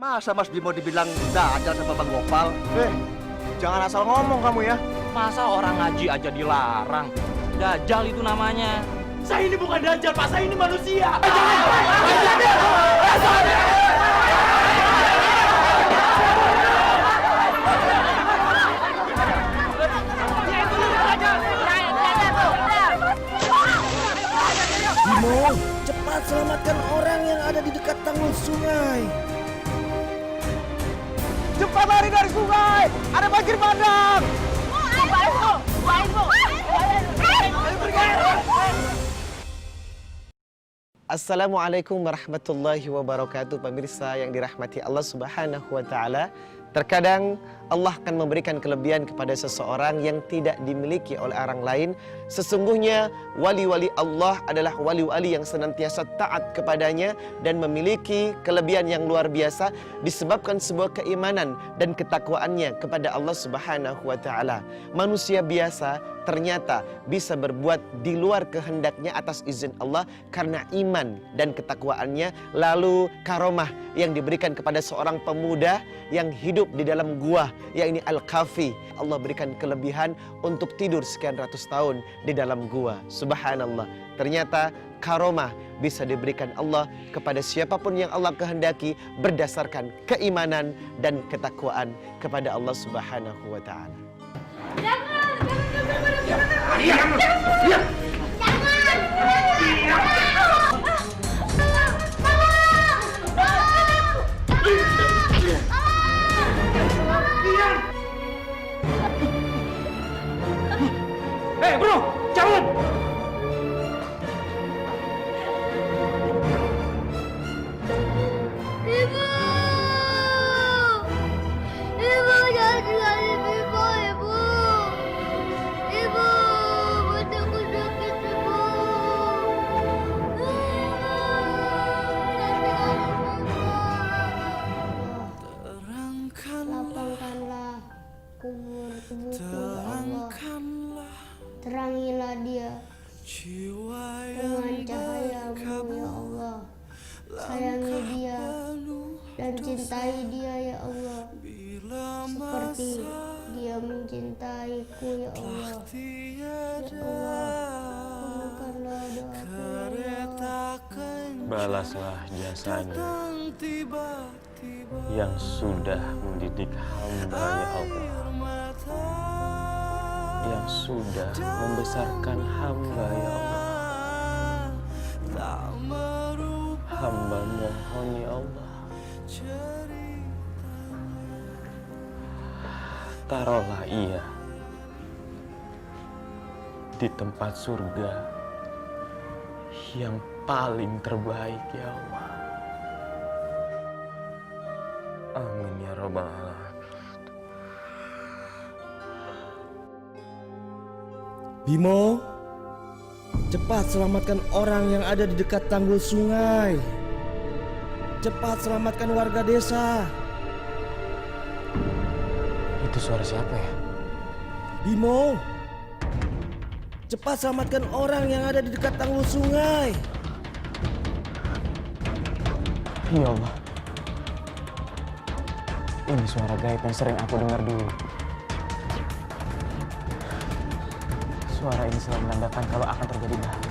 Masa Mas Bimo dibilang dajal sama Bang Gopal? Jangan asal ngomong kamu ya. Masa orang ngaji aja dilarang? Dajjal itu namanya. Saya ini bukan dajjal, Pak. Saya ini manusia. Bimo, cepat selamatkan orang yang ada di dekat tanggul sungai. Cepat lari dari sungai. Ada banjir bandang. Assalamualaikum warahmatullahi wabarakatuh. Pemirsa yang dirahmati Allah Subhanahu wa taala. Terkadang Allah akan memberikan kelebihan kepada seseorang yang tidak dimiliki oleh orang lain. Sesungguhnya wali-wali Allah adalah wali-wali yang senantiasa taat kepadanya dan memiliki kelebihan yang luar biasa disebabkan sebuah keimanan dan ketakwaannya kepada Allah Subhanahu wa taala. Manusia biasa ternyata bisa berbuat di luar kehendaknya atas izin Allah karena iman dan ketakwaannya. Lalu karomah yang diberikan kepada seorang pemuda yang hidup di dalam gua, yakni Al-Kahfi. Allah berikan kelebihan untuk tidur sekian ratus tahun di dalam gua. Subhanallah. Ternyata karomah bisa diberikan Allah kepada siapapun yang Allah kehendaki berdasarkan keimanan dan ketakwaan kepada Allah Subhanahu wa taala. Bro, jangan! Ibu! Ibu, jangan tinggalin Bimo, Ibu! Ibu, badanku sakit, Ibu! Lapangkanlah kubur-kuburku, ya Allah. Terangilah dia dengan cahaya-Mu, ya Allah. Sayangi dia dan cintai dia, ya Allah, seperti dia mencintaiku, ya Allah. Ya Allah, kabulkanlah doaku, ya Allah. Balaslah jasanya yang sudah mendidik hamba, ya Allah, yang sudah membesarkan hamba, ya Allah. Hamba mohon, ya Allah, taruhlah ia di tempat surga yang paling terbaik, ya Allah. Amin ya rabbal alamin. Bimo, cepat selamatkan orang yang ada di dekat tanggul sungai. Cepat selamatkan warga desa. Itu suara siapa ya? Bimo, cepat selamatkan orang yang ada di dekat tanggul sungai. Ya Allah, ini suara gaib yang sering aku dengar dulu. Suara ini selalu menandakan kalau akan terjadi bahaya.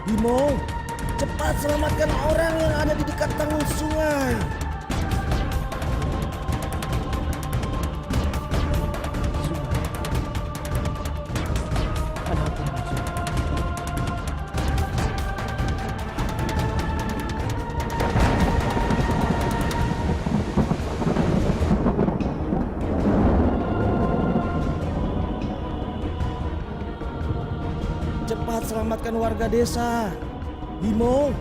Bimo, cepat selamatkan orang yang ada di dekat tanggul sungai. Ada apa dengan suara? Cepat selamatkan warga desa. Bimo,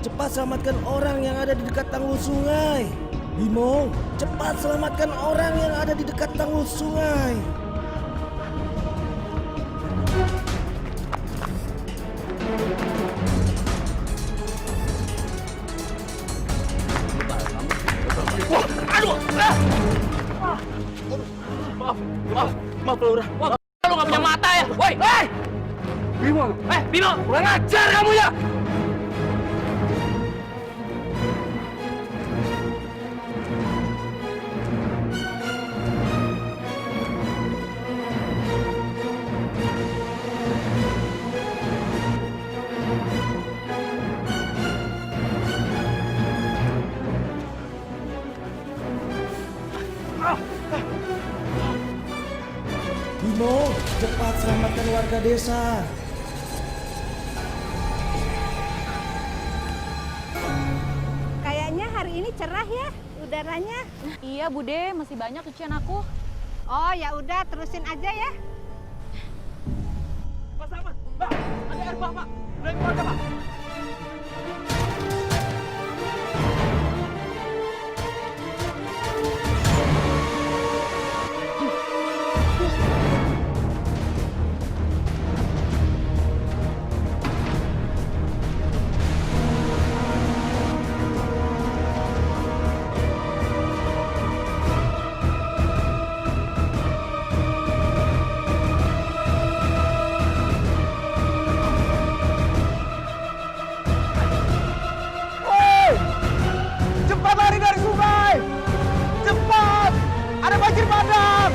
cepat selamatkan orang yang ada di dekat tanggul sungai. Bimo, cepat selamatkan orang yang ada di dekat tanggul sungai. Maaf, Lurah. Lu nggak punya mata ya? Woi, hei! Bimo, Bimo, kurang ajar kamu ya! Bimo, cepat selamatkan warga desa. Kayaknya hari ini cerah ya udaranya. Iya, Bude, masih banyak cucian aku. Oh, ya udah terusin aja ya. Pak Selamat, Mbak, ada air bah, Pak. Dari keluarga, Pak. Cepat lari dari sungai! Cepat! Ada banjir bandang!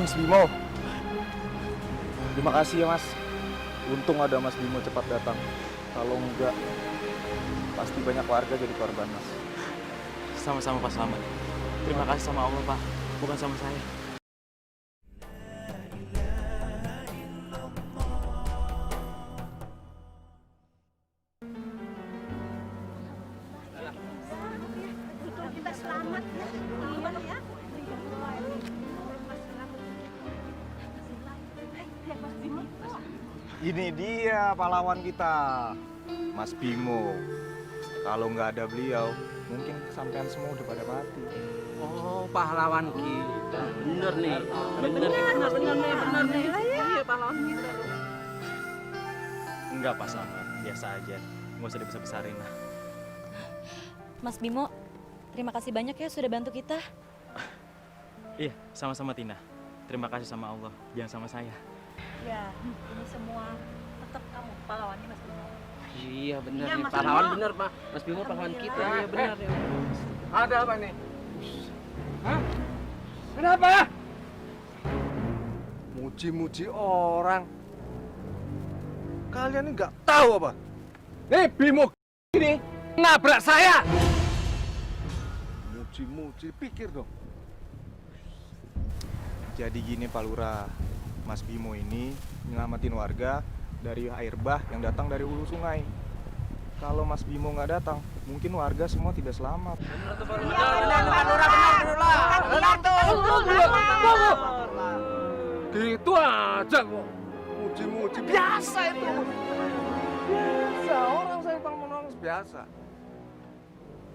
Mas Bimo, terima kasih ya Mas. Untung ada Mas Bimo cepat datang. Kalau enggak, pasti banyak warga jadi korban Mas. Sama-sama Pak Selamat. Terima kasih sama Allah, Pak. Bukan sama saya. Kita selamat ya. Ya. Ini dia pahlawan kita, Mas Bimo. Kalau nggak ada beliau, mungkin sampean semua udah pada mati. Oh, pahlawan kita. Bener nih. Bener nih. Iya, pahlawan kita. Enggak, Pak Selamat. Biasa aja. Nggak usah dibesar-besarin lah. Mas Bimo, terima kasih banyak ya sudah bantu kita. Iya, sama-sama Tina. Terima kasih sama Allah, jangan sama saya. Ya, ini semua tetap kamu pahlawannya Mas Bimo. Iya, bener Iya, nih. Mas Pahlawan Bimo. bener, Pak. Mas Bimo pahlawan kita. Iya, bener ya. Ada apa nih? Hah? Kenapa? Muji-muji orang. Kalian ini nggak tahu apa? Nih Bimo ini nabrak saya. Muji-muji, pikir dong. Jadi gini Pak Lurah, Mas Bimo ini nyelamatin warga dari air bah yang datang dari hulu sungai. Kalau Mas Bimo nggak datang, mungkin warga semua tidak selamat. Gitu aja kok. Muji-muji biasa itu. Biasa, orang saya kalau menangis biasa.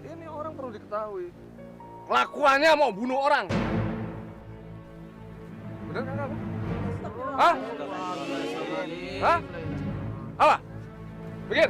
Ini orang perlu diketahui. Kelakuannya mau bunuh orang. Bener kan kamu? Hah? Hah? Apa? Pikir?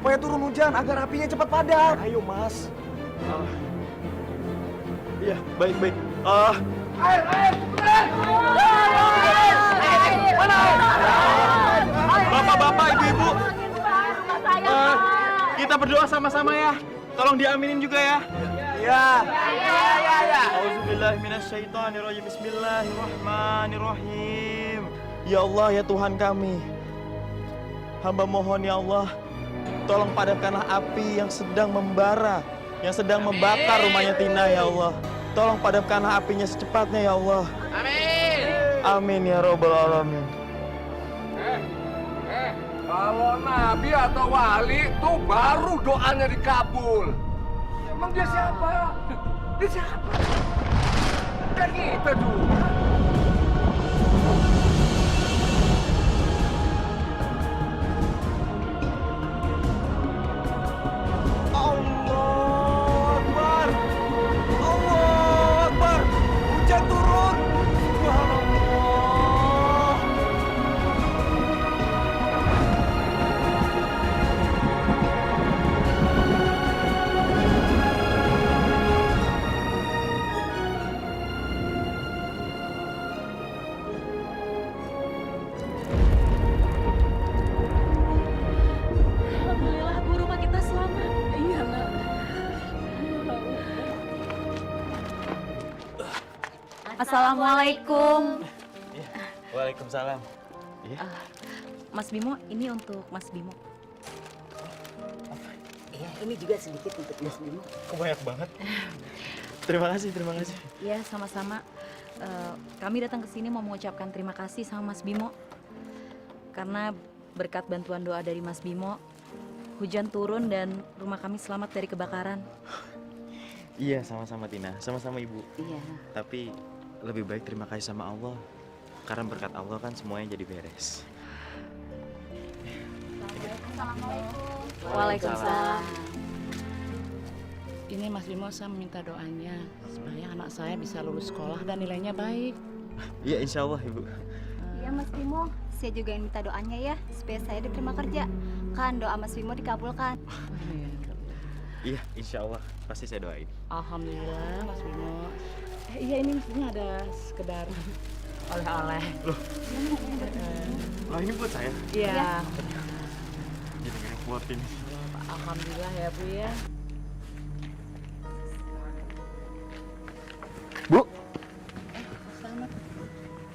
supaya turun hujan agar apinya cepat padam. Ayo, Mas. Iya, baik-baik. Bapak-bapak, ibu-ibu, kita berdoa sama-sama ya. Tolong diaminin juga ya. Ya. Auzubillahi minasyaitonirrajim. Bismillahirrahmanirrahim. Ya Allah, ya Tuhan kami, hamba mohon ya Allah, tolong padamkanlah api yang sedang membara yang sedang membakar rumahnya Tina ya Allah. Tolong padamkanlah apinya secepatnya ya Allah. Amin. Amin ya Rabbal Alamin. Kalau nabi atau wali tuh baru doanya dikabul. Emang dia siapa? Dia siapa? Kayak kita juga. Hujan turun. Subhanallah. Alhamdulillah Bu, rumah kita selamat. Iya, Nak. Assalamualaikum. Waalaikumsalam. Mas Bimo, ini untuk Mas Bimo. Ini juga sedikit untuk Mas Bimo. Kok banyak banget? Terima kasih, terima kasih. Iya, sama-sama. Kami datang ke sini mau mengucapkan terima kasih sama Mas Bimo. Karena berkat bantuan doa dari Mas Bimo, hujan turun dan rumah kami selamat dari kebakaran. Iya, sama-sama Tina, sama-sama Ibu. Iya. Tapi lebih baik terima kasih sama Allah. Karena berkat Allah kan semuanya jadi beres. Waalaikumsalam. Ini Mas Bimo, saya meminta doanya supaya anak saya bisa lulus sekolah dan nilainya baik. Iya, insya Allah Ibu. Iya Mas Bimo, saya juga yang minta doanya ya supaya saya diterima kerja. Kan doa Mas Bimo dikabulkan. Iya, insya Allah pasti saya doain. Alhamdulillah Mas Bimo. Iya, ini Mas Bimo ada sekedar oleh-oleh. Loh, ini buat saya? Iya. Jadi ngerepotin. Alhamdulillah ya Bu ya. Bu, Selamat.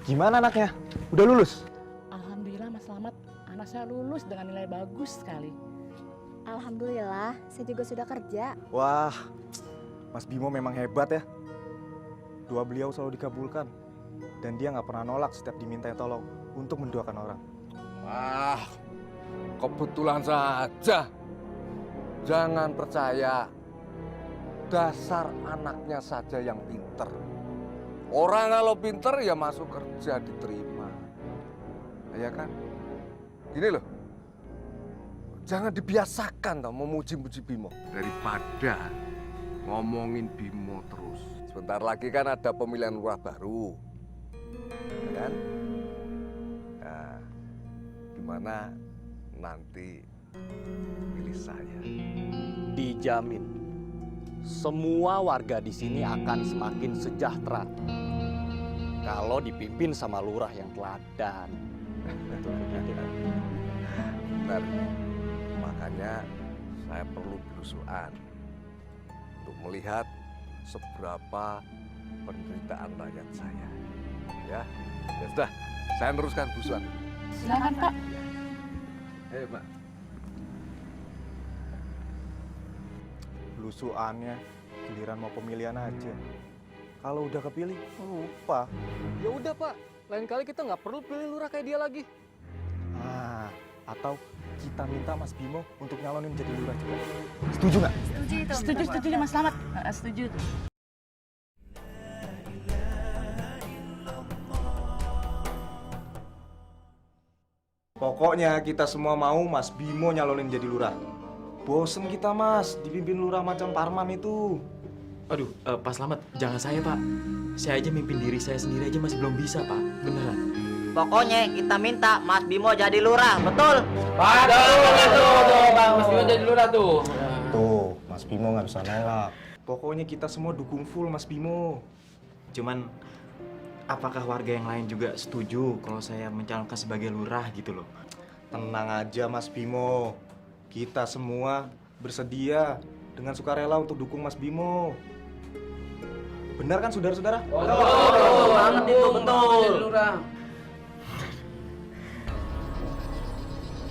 gimana anaknya? Udah lulus? Alhamdulillah Mas Slamet, anak saya lulus dengan nilai bagus sekali. Alhamdulillah, saya juga sudah kerja. Wah, Mas Bimo memang hebat ya. Doa beliau selalu dikabulkan. Dan dia nggak pernah nolak setiap diminta tolong untuk mendoakan orang. Wah, kebetulan saja. Jangan percaya. Dasar anaknya saja yang pinter. Orang kalau pinter ya masuk kerja diterima. Ya kan? Gini loh. Jangan dibiasakan tau memuji-muji Bimo. Daripada ngomongin Bimo terus. Sebentar lagi kan ada pemilihan lurah baru. Ya kan? Nah, gimana nanti pilih saya? Dijamin, semua warga di sini akan semakin sejahtera kalau dipimpin sama lurah yang teladan. Benar. Makanya saya perlu belusuan untuk melihat seberapa penderitaan rakyat saya. Ya sudah, saya teruskan belusuan. Silakan Pak. Ayo Pak. Belusuannya giliran mau pemilihan aja. Kalau udah kepilih, lupa. Ya udah Pak, lain kali kita nggak perlu pilih lurah kayak dia lagi. Ah, atau kita minta Mas Bimo untuk nyalonin jadi lurah juga. Setuju nggak? Setuju Mas Slamet. Setuju. Pokoknya kita semua mau Mas Bimo nyalonin jadi lurah. Bosen kita Mas, dipimpin lurah macam Parman itu. Aduh, Pak Slamet, jangan saya Pak. Saya aja mimpin diri saya sendiri aja masih belum bisa Pak, beneran. Pokoknya kita minta Mas Bimo jadi lurah, betul? Tuh, Bang, Mas Bimo jadi lurah tuh. Tuh, Mas Bimo nggak bisa nolak. Pokoknya kita semua dukung full Mas Bimo. Cuman, apakah warga yang lain juga setuju kalau saya mencalonkan sebagai lurah gitu loh? Tenang aja Mas Bimo. Kita semua bersedia dengan sukarela untuk dukung Mas Bimo. Benar kan saudara-saudara? Betul banget itu, betul.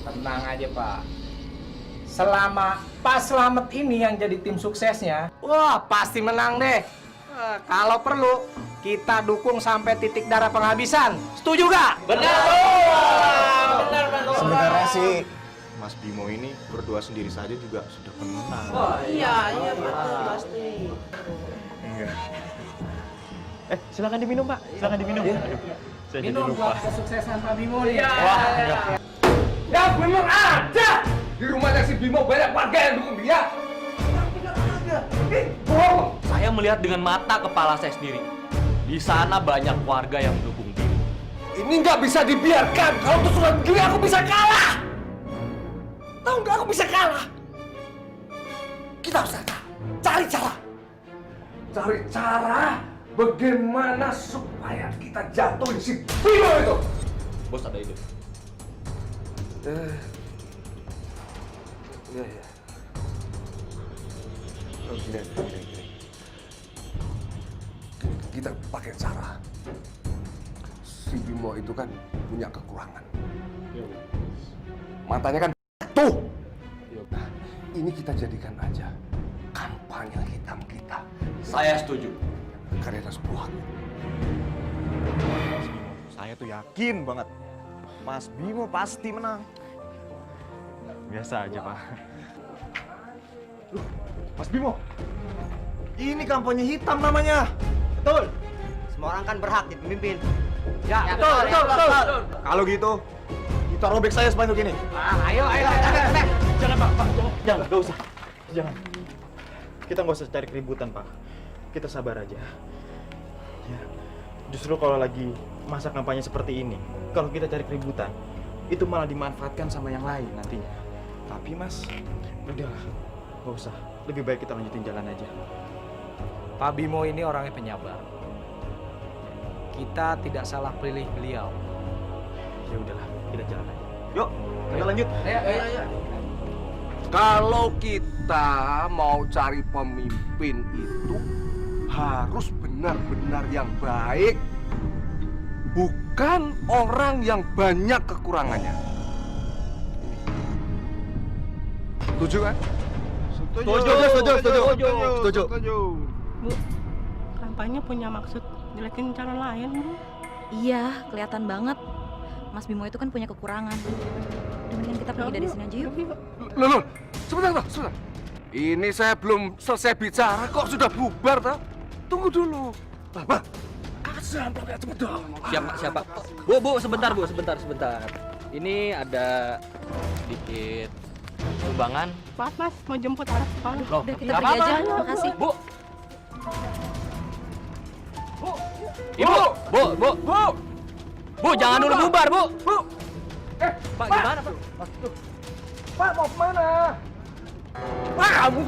Tenang aja Pak. Selama Pak Slamet ini yang jadi tim suksesnya, wah pasti menang deh. Kalau perlu, kita dukung sampai titik darah penghabisan. Setuju gak? Benar! Sebenarnya sih Mas Bimo ini berdua sendiri saja juga sudah menang. Oh iya betul pasti. Enggak. Silakan diminum, Pak. Silakan diminum. Aduh, saya jadi Minum lupa. buat kesuksesan Pak Bimo nih. Wah, enggak. Ya bener aja. Di rumahnya si Bimo banyak warga yang dukung dia. Bohong. Saya melihat dengan mata kepala saya sendiri. Di sana banyak warga yang mendukung Bimo. Ini nggak bisa dibiarkan. Kalau tuh surat begini aku bisa kalah. Tahu nggak aku bisa kalah? Kita harus cari cara. Cari cara bagaimana supaya kita jatuhin si Bimo itu. Bos ada ide. Iya. Oh, gini. Kita pakai cara. Si Bimo itu kan punya kekurangan. Matanya kan tuh. Nah, ini kita jadikan aja kampanye hitam kita. Saya setuju. Karya harus buat. Mas Bimo, saya tuh yakin banget Mas Bimo pasti menang. Biasa aja, Pak. Mas Bimo, ini kampanye hitam namanya. Betul. Semua orang kan berhak jadi pemimpin. Ya, betul. Kalau gitu, kita robek saya spanduk ini. Ayo. Jangan, Pak. Jangan, nggak usah. Jangan. Kita nggak usah cari keributan, Pak. Kita sabar aja. Ya. Justru kalau lagi masa kampanye seperti ini, kalau kita cari keributan, itu malah dimanfaatkan sama yang lain nantinya. Tapi Mas, Udahlah, nggak usah. Lebih baik kita lanjutin jalan aja. Pak Bimo ini orangnya penyabar. Kita tidak salah pilih beliau. Ya udahlah, kita jalan aja. yuk kita lanjut. Ayo. Kalau kita mau cari pemimpin itu harus benar-benar yang baik, bukan orang yang banyak kekurangannya. Setuju kan? Setuju. Bu, kampanye punya maksud jelekin calon lain, Bu. Iya, kelihatan banget. Mas Bimo itu kan punya kekurangan. Udah, mendingan kita pergi dari sini aja yuk. Loh, sebentar. Ini saya belum selesai bicara kok sudah bubar toh? Tunggu dulu. Bapak, kasih amplopnya cepet dong. Siapa? Bu, sebentar. Ini ada sedikit sumbangan. Mas, mau jemput anak sekolah. Loh, Udah, kita pergi aja. Makasih. Bu. Ibu, Bu, jangan dulu bubar, Bu. Pak, gimana, Pak? Pak mau kemana? Pak kamu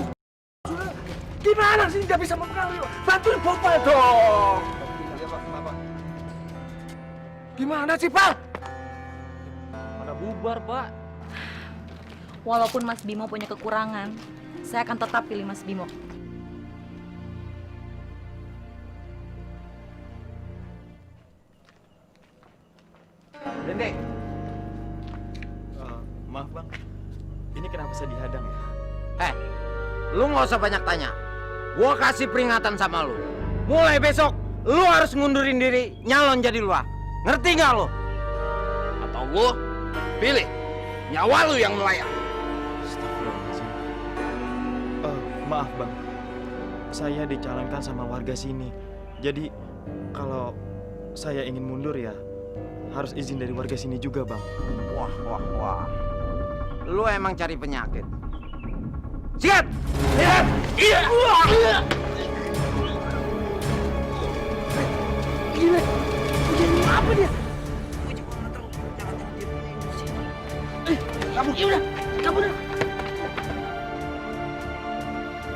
gimana sih nggak bisa mempengaruhi? Bantuin Bapak dong. Gimana sih Pak? Mana bubar, Pak? Walaupun Mas Bimo punya kekurangan, saya akan tetap pilih Mas Bimo. Dendek. Maaf, Bang. Ini kenapa saya dihadang ya? Lu nggak usah banyak tanya. Gua kasih peringatan sama lu. Mulai besok, lu harus ngundurin diri nyalon jadi lurah. Ngerti nggak lu? Atau gua pilih nyawa lu yang melayang. Astagfirullahaladzim. Maaf, Bang. Saya dicalonkan sama warga sini. Jadi, kalau saya ingin mundur ya, harus izin dari warga sini juga, Bang. Wah. Lu emang cari penyakit. Siap! Iya. Gila. Ini apa dia? Kamu dah.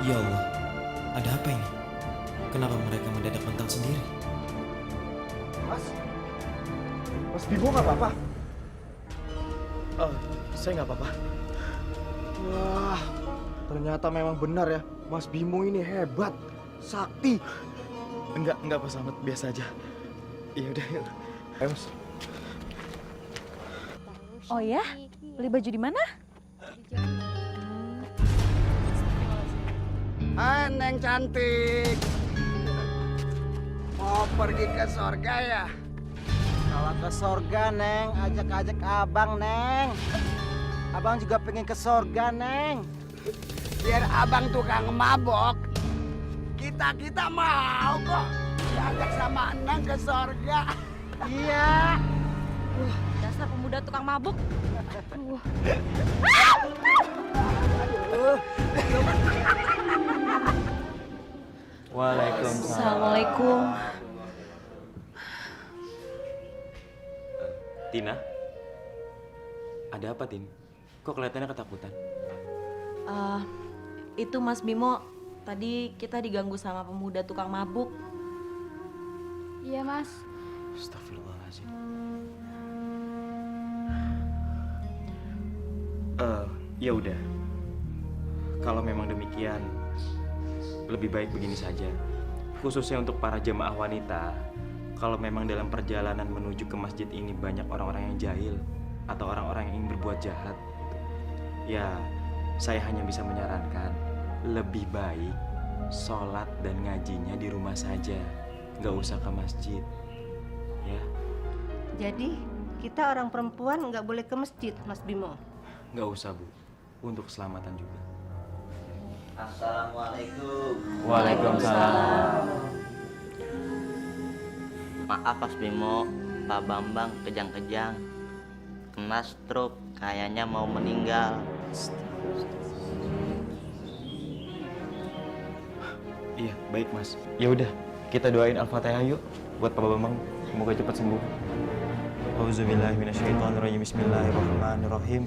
Ya Allah, ada apa ini? Kenapa mereka mendadak mentang sendiri? Mas Bimo nggak apa-apa? Saya nggak apa-apa. Wah, ternyata memang benar ya, Mas Bimo ini hebat, sakti. Enggak Pak Slamet, biasa aja. Iya udah, yuk. Ayo, Mas. Oh ya? Beli baju di mana? Hai Neng cantik. Mau pergi ke sorga ya? Kalau ke sorga, Neng, ajak-ajak abang, Neng. Abang juga pengen ke sorga, Neng. Biar abang tukang mabok. Kita mau kok diajak sama Neng ke sorga. Iya. Dasar pemuda tukang mabuk. Waalaikumsalam. Assalamualaikum. Tina? Ada apa, Tin? Kok kelihatannya ketakutan? Itu Mas Bimo, tadi kita diganggu sama pemuda tukang mabuk. Iya mas. Astagfirullahaladzim. Ya udah. Kalau memang demikian, lebih baik begini saja. Khususnya untuk para jemaah wanita, kalau memang dalam perjalanan menuju ke masjid ini banyak orang-orang yang jahil atau orang-orang yang ingin berbuat jahat, ya saya hanya bisa menyarankan lebih baik sholat dan ngajinya di rumah saja, nggak usah ke masjid, ya. Jadi kita orang perempuan nggak boleh ke masjid, Mas Bimo? Nggak usah, Bu, untuk keselamatan juga. Assalamualaikum. Waalaikumsalam. Maaf Mas Bimo, Pak Bambang kejang-kejang, kena stroke, kayaknya mau meninggal. Iya, baik Mas. Ya udah, kita doain Al-Fatihah yuk buat Pak Bambang, semoga cepat sembuh. Auzubillahi minasyaitonirrajim. Bismillahirrahmanirrahim.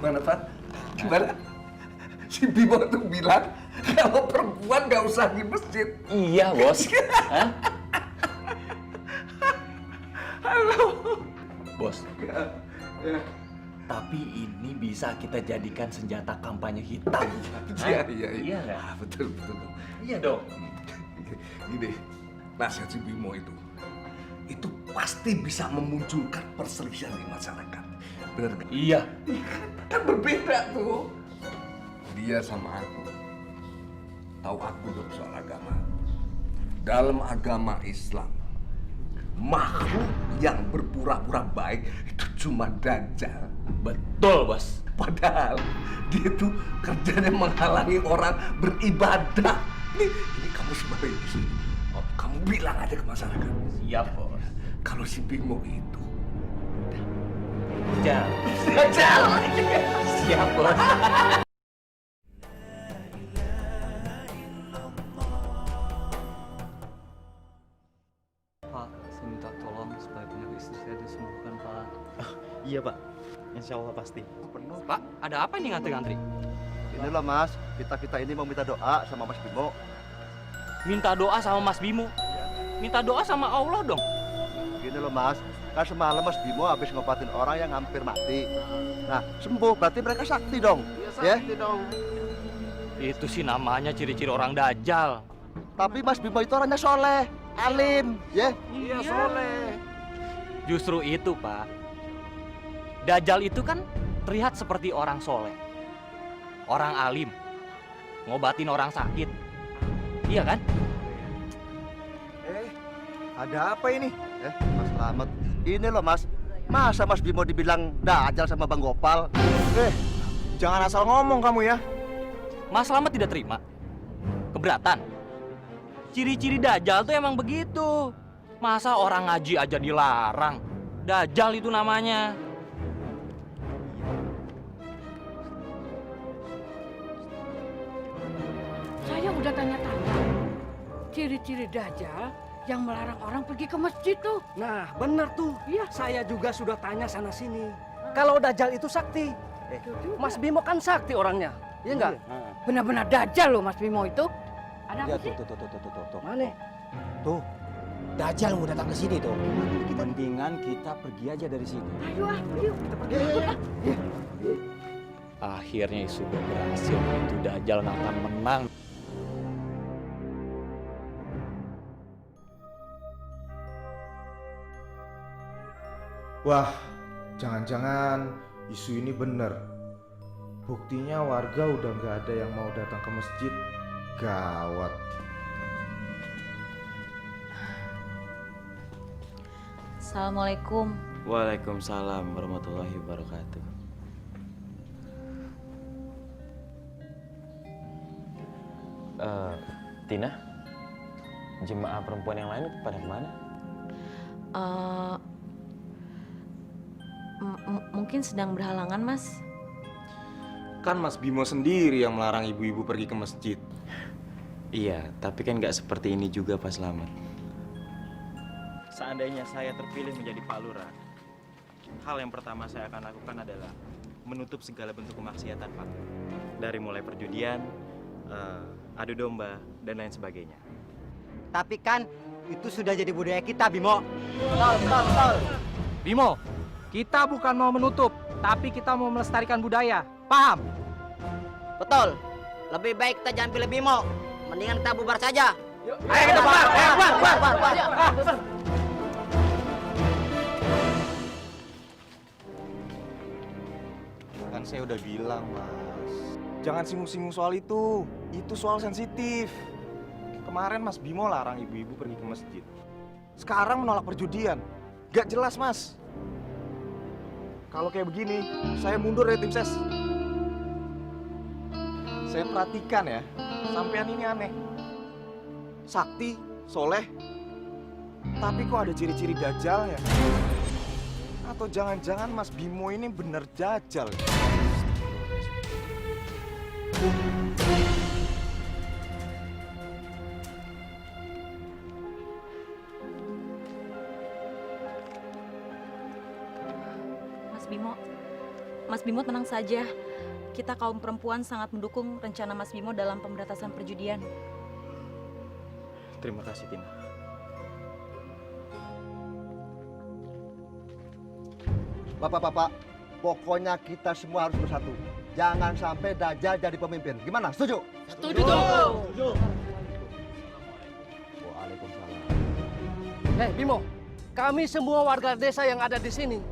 Gimana Pak? Gimana? Si Bimo tuh bilang kalau perempuan nggak usah di masjid. Iya, Bos. Hah? Halo. Bos. Tapi ini bisa kita jadikan senjata kampanye hitam. Iya. nggak? Betul. Iya dong. Gini, nasihat si Bimo itu pasti bisa memunculkan perselisihan di masyarakat. Benar nggak? Iya. Kan berbeda tuh. Dia sama aku. Tahu aku dong soal agama. Dalam agama Islam, makhluk yang berpura-pura baik itu cuma dajjal. Betul, Bos. Padahal dia tuh kerjanya menghalangi orang beribadah. Ini kamu sebagai istri, kamu bilang aja ke masyarakat. Siap, Bos. Kalau si Bimo itu Dajjal. Siap, Bos. Pak, saya minta tolong supaya penyakit istri saya disembuhkan, Pak. Iya, Pak. Insya Allah pasti. Pak, ada apa ini ngantri-ngantri? Ini loh Mas, kita ini mau minta doa sama Mas Bimo. Minta doa sama Mas Bimo. Minta doa sama Allah dong. Gini loh Mas, kan semalam Mas Bimo habis ngobatin orang yang hampir mati. Nah, sembuh, berarti mereka sakti dong. Iya, sakti dong. Itu sih namanya ciri-ciri orang dajjal. Tapi Mas Bimo itu orangnya soleh, alim, ya. Iya, soleh. Justru itu, Pak. Dajjal itu kan terlihat seperti orang soleh, orang alim, ngobatin orang sakit. Iya kan? Ada apa ini? Mas Slamet, ini loh Mas. Masa Mas Bimo dibilang dajjal sama Bang Gopal? Jangan asal ngomong kamu ya. Mas Slamet tidak terima. Keberatan. Ciri-ciri dajjal tuh emang begitu. Masa orang ngaji aja dilarang? Dajjal itu namanya. Saya udah tanya-tanya. Ciri-ciri dajjal yang melarang orang pergi ke masjid tuh. Nah, bener tuh. Iya. Saya juga sudah tanya sana sini. Kalau dajjal itu sakti. Mas Bimo kan sakti orangnya. Iya enggak? Benar-benar dajjal loh Mas Bimo itu. Ada apa sih? Tuh. Mana? Tuh, Dajjal mau datang ke sini tuh. Mendingan kita pergi aja dari sini. Ayo, kita pergi. Akhirnya sudah berhasil. Itu dajjal akan menang. Wah, jangan-jangan isu ini benar. Buktinya warga udah nggak ada yang mau datang ke masjid Gawat. Assalamualaikum. Waalaikumsalam warahmatullahi wabarakatuh. Tina, jemaah perempuan yang lain pada kemana? Mungkin sedang berhalangan, Mas. Kan Mas Bimo sendiri yang melarang ibu-ibu pergi ke masjid. Iya, tapi kan nggak seperti ini juga Pak Slamet. Seandainya saya terpilih menjadi Pak Lurah, hal yang pertama saya akan lakukan adalah menutup segala bentuk kemaksiatan, Pak. Dari mulai perjudian, adu domba, dan lain sebagainya. Tapi kan itu sudah jadi budaya kita, Bimo. Bimo, kita bukan mau menutup, tapi kita mau melestarikan budaya. Paham? Betul. Lebih baik kita jangan pilih Bimo. Mendingan kita bubar saja. Ayo kita bubar. bubar. Kan saya udah bilang, Mas. Jangan singgung-singgung soal itu. Itu soal sensitif. Kemarin Mas Bimo larang ibu-ibu pergi ke masjid. Sekarang menolak perjudian. Gak jelas, Mas. Kalau kayak begini, saya mundur dari tim ses. Saya perhatikan ya, sampean ini aneh. Sakti, soleh, tapi kok ada ciri-ciri dajal ya? Atau jangan-jangan Mas Bimo ini bener dajal? Mas Bimo tenang saja. Kita kaum perempuan sangat mendukung rencana Mas Bimo dalam pemberantasan perjudian. Terima kasih, Tina. Bapak-bapak, pokoknya kita semua harus bersatu. Jangan sampai Dajjal jadi pemimpin. Gimana? Setuju? Setuju. Setuju. Waalaikumsalam. Bimo, kami semua warga desa yang ada di sini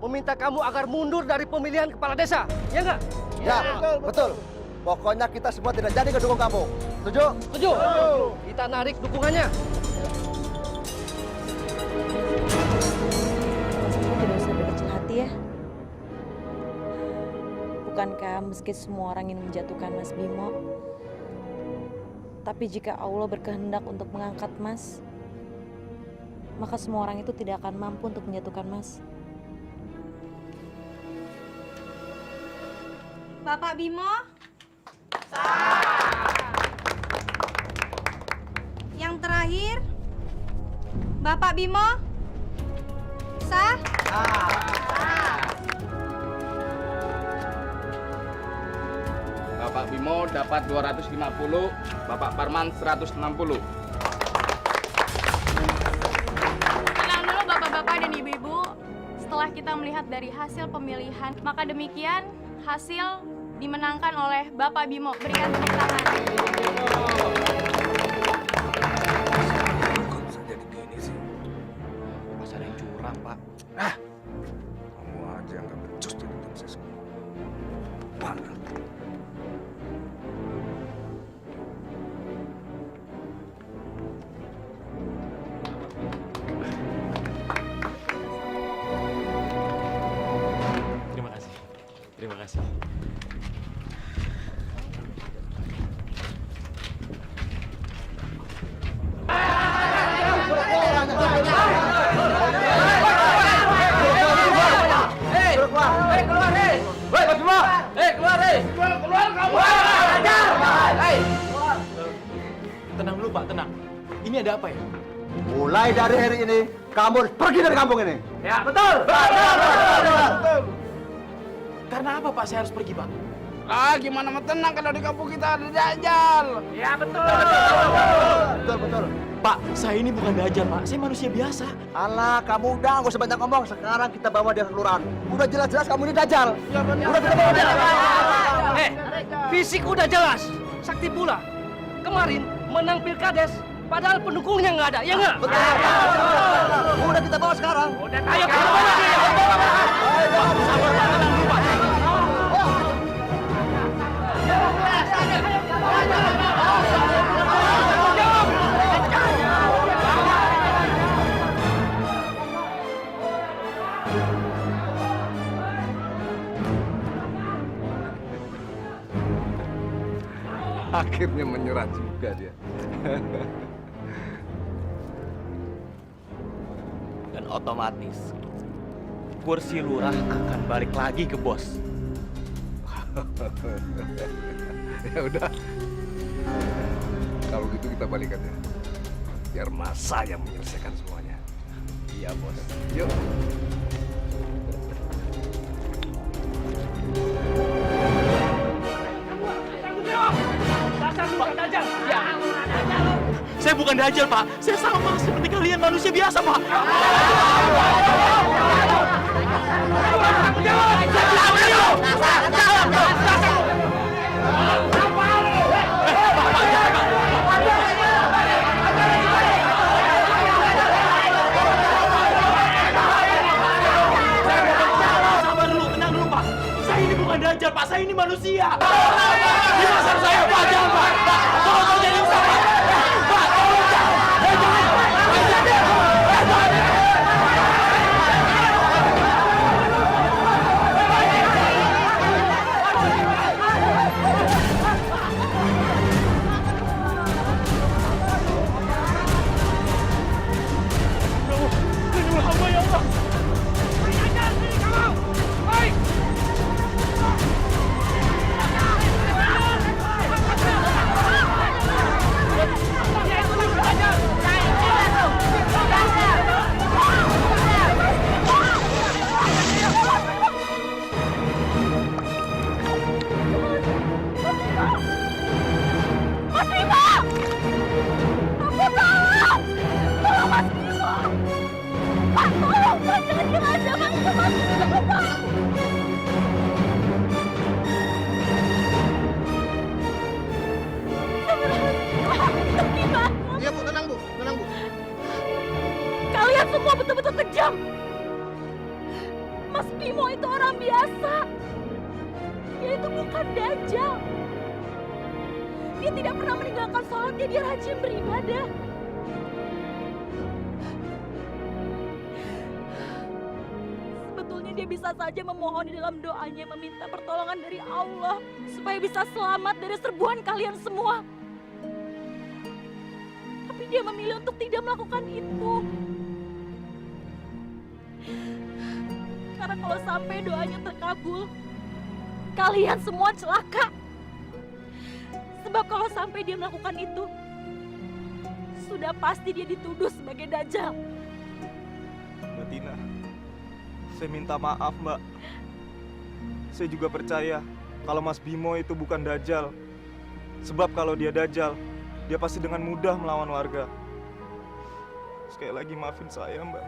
meminta kamu agar mundur dari pemilihan kepala desa. Ya enggak? Ya, betul. Pokoknya kita semua tidak jadi ngedukung kamu. Setuju? Setuju. Kita narik dukungannya. Tidak usah berkecil hati ya. Bukankah meski semua orang ingin menjatuhkan Mas Bimo, tapi jika Allah berkehendak untuk mengangkat Mas, maka semua orang itu tidak akan mampu untuk menjatuhkan Mas. Bapak Bimo? Yang terakhir, Bapak Bimo? Sah? Bapak Bimo dapat 250, Bapak Parman 160. Tenang dulu Bapak-bapak dan Ibu-ibu. Setelah kita melihat dari hasil pemilihan, maka demikian hasil dimenangkan oleh Bapak Bimo. Berikan tepuk tangan. Kok bisa jadi gini sih? Masa ada yang curang, Pak? Kamu aja yang gak becus jadi tim ses. Parah. Terima kasih. Terima kasih. Tenang dulu Pak, tenang. Ini ada apa ya? Mulai dari hari ini, kamu harus pergi dari kampung ini. Ya, betul. Karena apa Pak saya harus pergi Pak? Gimana mau tenang kalau di kampung kita ada Dajjal? Ya, betul. Betul. Pak, saya ini bukan dajjal Pak, saya manusia biasa. Alah, kamu udah nggak usah banyak ngomong. Sekarang kita bawa dia ke kelurahan. Udah jelas-jelas kamu ini Dajjal. Udah kita bawa dia. Fisik udah jelas. Sakti pula. Kemarin menang Pilkades, padahal pendukungnya nggak ada, ya nggak? Betul. Udah kita bawa sekarang. Udah, ayo kita bawa dia. Ayo, Akhirnya menyerah juga dia. Dan otomatis kursi lurah akan balik lagi ke bos. Ya udah. Kalau gitu kita balikan ya. Biar masa yang menyelesaikan semuanya. Iya, bos. Yuk. Saya bukan dajjal, Pak. Saya sama seperti kalian, manusia biasa, Pak. Sabar dulu, tenang dulu, Pak. Saya ini bukan dajjal, Pak. Saya ini manusia. Di pasar saya, Pak. Jangan, Pak. Tolong jadi usaha, Pak. Pak, tolong, jangan. Iya Bu, tenang Bu, tenang Bu. Kalian semua betul-betul kejam. Mas Bimo itu orang biasa. Dia itu bukan dajjal. Dia tidak pernah meninggalkan sholatnya, dia rajin beribadah. Sebetulnya dia bisa saja memohon di dalam doanya, meminta pertolongan dari Allah supaya bisa selamat dari serbuan kalian semua. Tapi dia memilih untuk tidak melakukan itu. Karena kalau sampai doanya terkabul, kalian semua celaka. Sebab kalau sampai dia melakukan itu, sudah pasti dia dituduh sebagai dajjal. Mbak Tina, saya minta maaf, Mbak. Saya juga percaya kalau Mas Bimo itu bukan dajjal. Sebab kalau dia dajjal, dia pasti dengan mudah melawan warga. Sekali lagi maafin saya, Mbak.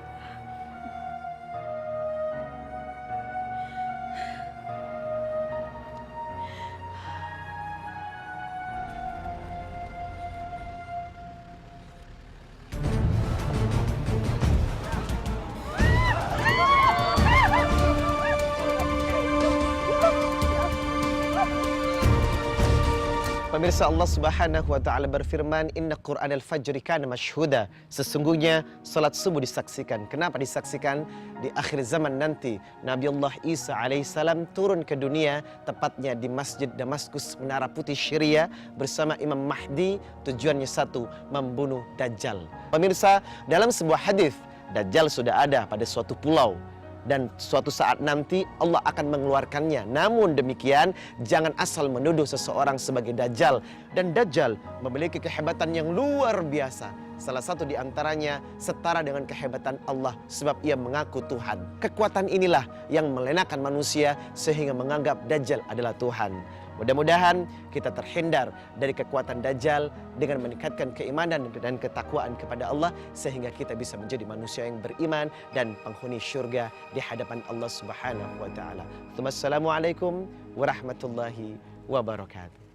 Pemirsa, Allah Subhanahu wa taala berfirman, "Inna Qur'anal fajri kana masyhuda." Sesungguhnya salat subuh disaksikan. Kenapa disaksikan? Di akhir zaman nanti Nabi Allah Isa alaihissalam turun ke dunia, tepatnya di Masjid Damaskus Menara Putih Syria bersama Imam Mahdi. Tujuannya satu, membunuh Dajjal. Pemirsa, dalam sebuah hadis, Dajjal sudah ada pada suatu pulau. Dan suatu saat nanti Allah akan mengeluarkannya. Namun demikian, jangan asal menuduh seseorang sebagai dajjal. Dan dajjal memiliki kehebatan yang luar biasa. Salah satu di antaranya setara dengan kehebatan Allah, sebab ia mengaku Tuhan. Kekuatan inilah yang melenakan manusia sehingga menganggap dajjal adalah Tuhan. Mudah-mudahan kita terhindar dari kekuatan dajjal dengan meningkatkan keimanan dan ketakwaan kepada Allah, sehingga kita bisa menjadi manusia yang beriman dan penghuni syurga di hadapan Allah Subhanahu wa taala. Assalamualaikum warahmatullahi wabarakatuh.